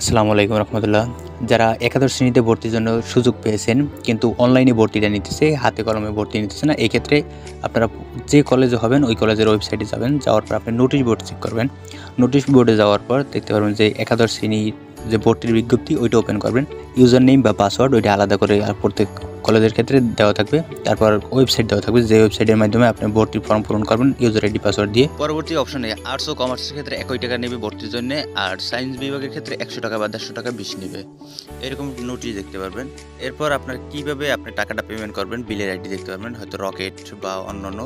আসসালামু আলাইকুম রহমতুল্লাহ। যারা একাদশ শ্রেণীতে ভর্তির জন্য সুযোগ পেয়েছেন কিন্তু অনলাইনে ভর্তিটা নিতেছে, হাতে কলমে ভর্তি নিতেছে না, এই ক্ষেত্রে আপনারা যে কলেজে হবেন ওই কলেজের ওয়েবসাইটে যাবেন। যাওয়ার পর আপনি নোটিশ বোর্ড চেক করবেন। নোটিশ বোর্ডে যাওয়ার পর দেখতে পারবেন যে একাদশ শ্রেণীর যে ভর্তির বিজ্ঞপ্তি ওইটা ওপেন করবেন। ইউজার নেম বা পাসওয়ার্ড ওইটা আলাদা করে আর প্রত্যেক কলেজের ক্ষেত্রে দেওয়া থাকবে। তারপর ওয়েবসাইট দেওয়া থাকবে, যে ওয়েবসাইটের মাধ্যমে আপনি ভর্তির ফর্ম পূরণ করবেন ইউজার আইডি পাসওয়ার্ড দিয়ে। পরবর্তী অপশনে আর্টস ও কমার্সের ক্ষেত্রে একই টাকা নেবে ভর্তির জন্য, আর সায়েন্স বিভাগের ক্ষেত্রে 100 টাকা বা 150 টাকা বেশি নেবে। এরকম নোটিশ দেখতে পারবেন। এরপর আপনার কিভাবে আপনি টাকাটা পেমেন্ট করবেন, বিলের আইডি দেখতে পারবেন। হয়তো রকেট বা অন্যান্য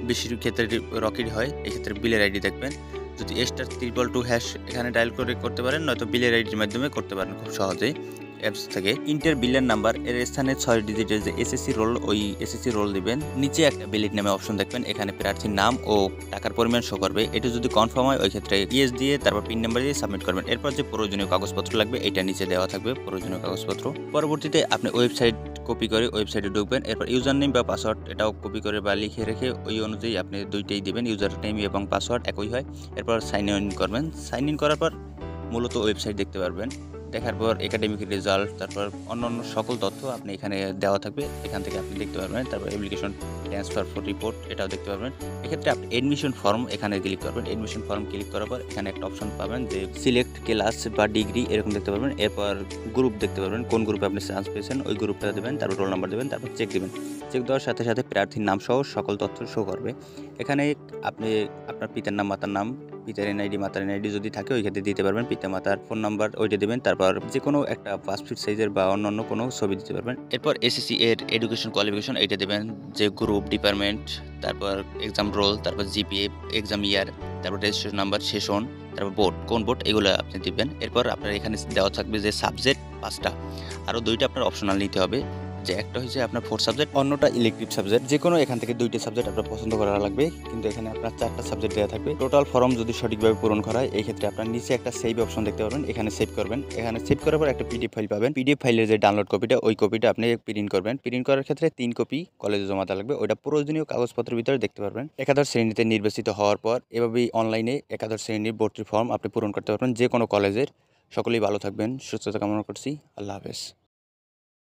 বেশির ক্ষেত্রে রকেট হয়, এক্ষেত্রে বিলের আইডি দেখবেন। যদি *222# এখানে ডায়াল করে করতে পারেন, নয়তো বিলের আইডির মাধ্যমে করতে পারেন খুব সহজেই অ্যাপস থেকে। ইন্টার বিলের নাম্বার এর স্থানে 6 ডিজিটের যে এসএসসি রোল, ওই এসএসসি রোল দিবেন। নিচে একটা বিলেট নামে অপশন দেখবেন, এখানে প্রার্থীর নাম ও টাকার পরিমাণ শো করবে। এটা যদি কনফার্ম হয় ওই ক্ষেত্রে ইয়েস দিয়ে তারপর পিন নাম্বার দিয়ে সাবমিট করবেন। এরপর যে প্রয়োজনীয় কাগজপত্র লাগবে এটা নিচে দেওয়া থাকবে প্রয়োজনীয় কাগজপত্র। পরবর্তীতে আপনি ওয়েবসাইট কপি করে ওয়েবসাইটে ঢুকবেন। এরপর ইউজার নেম বা পাসওয়ার্ড এটাও কপি করে বা লিখে রেখে ওই অনুযায়ী আপনি দুইটাই দিবেন, ইউজার নেম এবং পাসওয়ার্ড একই হয়। এরপর সাইন ইন করবেন। সাইন ইন করার পর মূলত ওয়েবসাইট দেখতে পারবেন। দেখার পর একাডেমিক রেজাল্ট, তারপর অন্যান্য সকল তথ্য আপনি এখানে দেওয়া থাকবে, এখান থেকে আপনি দেখতে পারবেন। তারপর অ্যাপ্লিকেশন ট্রান্সফার ফর রিপোর্ট এটাও দেখতে পারবেন। এক্ষেত্রে আপনি এডমিশন ফর্ম এখানে ক্লিক করবেন। এডমিশন ফর্ম ক্লিক করার পর এখানে একটা অপশন পাবেন যে সিলেক্ট ক্লাস বা ডিগ্রি, এরকম দেখতে পারবেন। এরপর গ্রুপ দেখতে পারবেন, কোন গ্রুপে আপনি চান্স পেয়েছেন ওই গ্রুপটা দেবেন, তারপর রোল নাম্বার দেবেন, তারপর চেক দেবেন। চেক দেওয়ার সাথে সাথে প্রার্থীর নাম সহ সকল তথ্য শো করবে। এখানে আপনি আপনার পিতার নাম, মাতার নাম, পিতার এনআইডি, মাতার এনআইডি যদি থাকে ওই ক্ষেত্রে দিতে পারবেন। পিতা মাতার ফোন নাম্বার ওইটা দেবেন। তারপর যে কোনো একটা পাসপোর্ট সাইজের বা অন্যান্য কোনো ছবি দিতে পারবেন। এরপর এসএসসি এর এডুকেশন কোয়ালিফিকেশন এইটা দেবেন, যে গ্রুপ, ডিপার্টমেন্ট, তারপর এক্সাম রোল, তারপর জিপিএ, এক্সাম ইয়ার, তারপর রেজিস্ট্রেশন নাম্বার, সেশন, তারপর বোর্ড, কোন বোর্ড, এগুলো আপনি দিবেন। এরপর আপনার এখানে দেওয়া থাকবে যে সাবজেক্ট 5টা, আরও 2টা আপনার অপশনাল নিতে হবে। যে একটা হচ্ছে আপনার 4 সাবজেক্ট, অন্যটা ইলেকটিভ সাবজেক্ট। যে কোনো এখান থেকে 2টি সাবজেক্ট আপনার পছন্দ করা লাগবে, কিন্তু এখানে আপনার 4টা সাবজেক্ট দেওয়া থাকবে। টোটাল ফর্ম যদি সঠিকভাবে পূরণ করা হয় এই ক্ষেত্রে আপনার নিচে একটা সেভ অপশন দেখতে পারবেন, এখানে সেভ করবেন। এখানে সেভ করার পর একটা পিডিএফ ফাইল পাবেন। পিডিএফ ফাইলের যে ডাউনলোড কপিটা ওই কপিটা আপনি প্রিন্ট করবেন। প্রিন্ট করার ক্ষেত্রে 3 কপি কলেজে জমা দেওয়া লাগবে, ওইটা প্রয়োজনীয় কাগজপত্রের ভিতরে দেখতে পারবেন। একাদশ শ্রেণীতে নির্বাচিত হওয়ার পর এভাবেই অনলাইনে একাদশ শ্রেণীর ভর্তির ফর্ম আপনি পূরণ করতে পারবেন যে কোনো কলেজের। সকলেই ভালো থাকবেন, সুস্থতা কামনা করছি। আল্লাহ হাফেজ।